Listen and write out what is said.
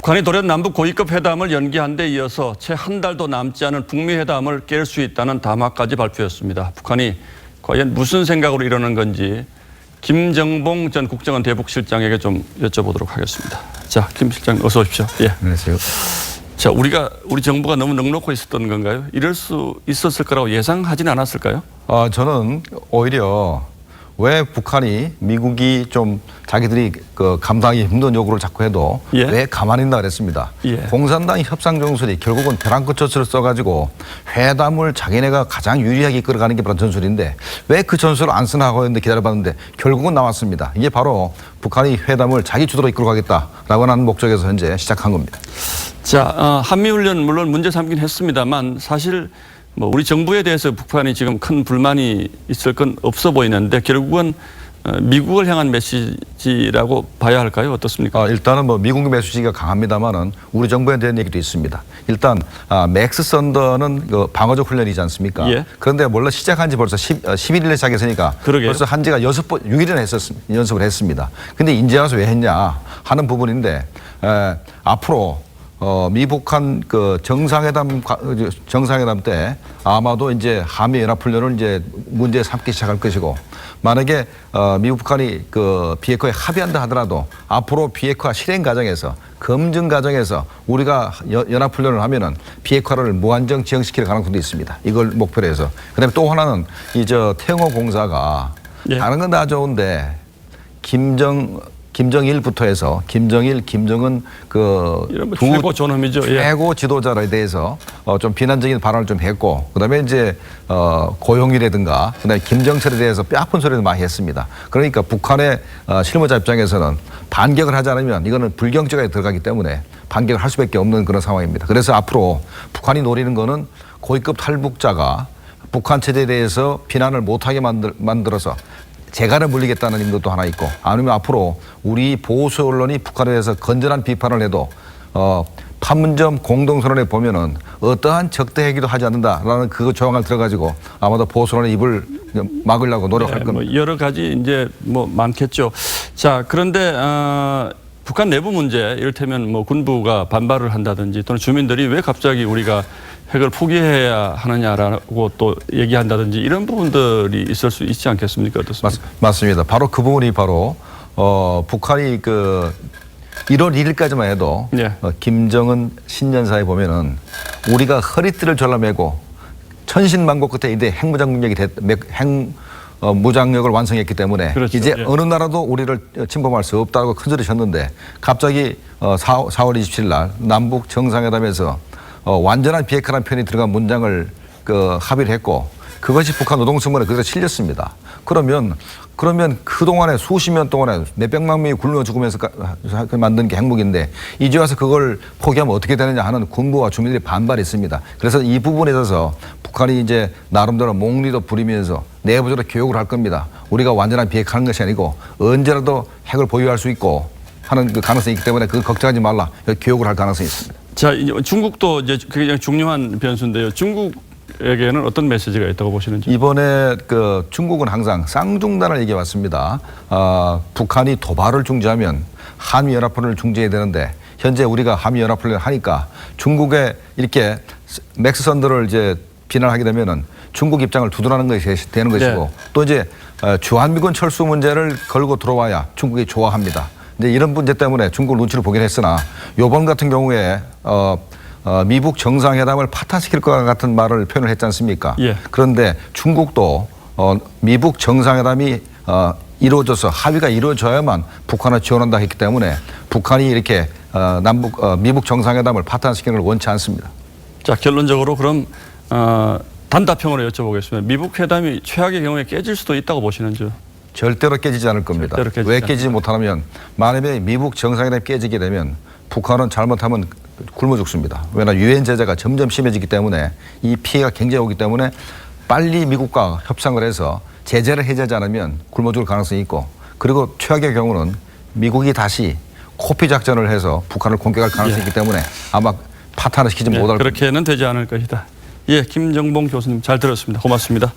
북한이 돌연 남북 고위급 회담을 연기한 데 이어서 채 한 달도 남지 않은 북미 회담을 깰 수 있다는 담화까지 발표했습니다. 북한이 과연 무슨 생각으로 이러는 건지 김정봉 전 국정원 대북실장에게 좀 여쭤보도록 하겠습니다. 자, 김 실장 어서 오십시오. 예. 안녕하세요. 자, 우리 정부가 너무 넉넉히 있었던 건가요? 이럴 수 있었을 거라고 예상하진 않았을까요? 저는 오히려 왜 북한이 미국이 좀 자기들이 감당하기 힘든 요구를 자꾸 해도 예. 왜 가만히 있나 그랬습니다. 예. 공산당 협상 정술이 결국은 벼랑 끝 전술을 써가지고 회담을 자기네가 가장 유리하게 이끌어가는 게 바로 전술인데 왜 그 전술을 안 쓰나 하고 했는데 기다려봤는데 결국은 나왔습니다. 이게 바로 북한이 회담을 자기 주도로 이끌어가겠다라고 하는 목적에서 현재 시작한 겁니다. 자, 한미훈련 물론 문제 삼긴 했습니다만 사실 뭐 우리 정부에 대해서 북한이 지금 큰 불만이 있을 건 없어 보이는데 결국은 미국을 향한 메시지라고 봐야 할까요? 어떻습니까? 일단은 뭐 미국 메시지가 강합니다만은 우리 정부에 대한 얘기도 있습니다. 일단 맥스 선더는 그 방어적 훈련이지 않습니까? 예. 그런데 원래 시작한 지 벌써 11일에 시작했으니까 그러게요. 벌써 한 지가 6일이나 연습을 했습니다. 근데 이제 와서 왜 했냐 하는 부분인데 앞으로 미북한 그 정상회담 때 아마도 이제 한미 연합훈련을 이제 문제에 삼기 시작할 것이고 만약에 미국 북한이 그 비핵화에 합의한다 하더라도 앞으로 비핵화 실행 과정에서 검증 과정에서 우리가 연합훈련을 하면은 비핵화를 무한정 지연시킬 가능성도 있습니다. 이걸 목표로 해서. 그다음에 또 하나는 태영호 공사가 예. 다른 건 다 좋은데 김정일부터 해서 김정일, 김정은 두 최고 존엄이죠. 최고 지도자에 대해서 좀 비난적인 발언을 좀 했고 그다음에 이제 고용이라든가 그다음에 김정철에 대해서 뼈아픈 소리를 많이 했습니다. 그러니까 북한의 실무자 입장에서는 반격을 하지 않으면 이거는 불경제가 들어가기 때문에 반격을 할 수밖에 없는 그런 상황입니다. 그래서 앞으로 북한이 노리는 거는 고위급 탈북자가 북한 체제에 대해서 비난을 못하게 만들어서 재갈을 물리겠다는 것도 하나 있고 아니면 앞으로 우리 보수 언론이 북한에 대해서 건전한 비판을 해도 판문점 공동선언에 보면은 어떠한 적대 행위도 하지 않는다라는 그 조항을 들어가지고 아마도 보수 언론의 입을 막으려고 노력할 겁니다. 뭐 여러 가지 이제 뭐 많겠죠. 자, 그런데 북한 내부 문제 이를테면 뭐 군부가 반발을 한다든지 또는 주민들이 왜 갑자기 우리가 핵을 포기해야 하느냐라고 또 얘기한다든지 이런 부분들이 있을 수 있지 않겠습니까? 어떻습니까? 맞습니다. 바로 그 부분이 바로 북한이 1월 1일까지만 해도 예. 김정은 신년사에 보면은 우리가 허리띠를 졸라매고 천신만고 끝에 이제 무장력을 완성했기 때문에 그렇죠. 이제 예. 어느 나라도 우리를 침범할 수 없다고 큰소리 쳤는데 갑자기 4월 27일 날 남북 정상회담에서 완전한 비핵화라는 표현이 들어간 문장을 합의를 했고 그것이 북한 노동신문에 그대로 실렸습니다. 그러면 그동안에 수십 년 동안에 몇백만 명이 굶어 죽으면서 만든 게 핵무기인데 이제 와서 그걸 포기하면 어떻게 되느냐 하는 군부와 주민들의 반발이 있습니다. 그래서 이 부분에 있어서 북한이 이제 나름대로 몽리도 부리면서 내부적으로 교육을 할 겁니다. 우리가 완전한 비핵화하는 것이 아니고 언제라도 핵을 보유할 수 있고 하는 그 가능성이 있기 때문에 그 걱정하지 말라. 교육을 할 가능성이 있습니다. 자, 중국도 이제 굉장히 중요한 변수인데요. 중국에게는 어떤 메시지가 있다고 보시는지? 이번에 중국은 항상 쌍중단을 얘기해 왔습니다. 북한이 도발을 중지하면 한미연합훈련을 중지해야 되는데 현재 우리가 한미연합훈련을 하니까 중국에 이렇게 맥스 선더를 이제 비난하게 되면은 중국 입장을 두둔하는 것이 되는 것이고 네. 또 이제 주한미군 철수 문제를 걸고 들어와야 중국이 좋아합니다. 이제 이런 문제 때문에 중국 눈치를 보긴 했으나 이번 같은 경우에 미북 정상회담을 파탄시킬 것 같은 말을 표현을 했지 않습니까? 예. 그런데 중국도 미북 정상회담이 이루어져서 합의가 이루어져야만 북한을 지원한다 했기 때문에 북한이 이렇게 미북 정상회담을 파탄시키는 걸 원치 않습니다. 자, 결론적으로 그럼 단답형으로 여쭤보겠습니다. 미북 회담이 최악의 경우에 깨질 수도 있다고 보시는지? 절대로 깨지지 않을 겁니다. 왜 깨지지 못하냐면 만약에 미북 정상회담이 깨지게 되면 북한은 잘못하면 굶어 죽습니다. 왜냐하면 유엔 제재가 점점 심해지기 때문에 이 피해가 굉장히 오기 때문에 빨리 미국과 협상을 해서 제재를 해제하지 않으면 굶어 죽을 가능성이 있고 그리고 최악의 경우는 미국이 다시 코피 작전을 해서 북한을 공격할 가능성이 있기 때문에 아마 파탄을 시키지 못할 겁니다. 그렇게는 되지 않을 것이다. 예, 김정봉 교수님 잘 들었습니다. 고맙습니다.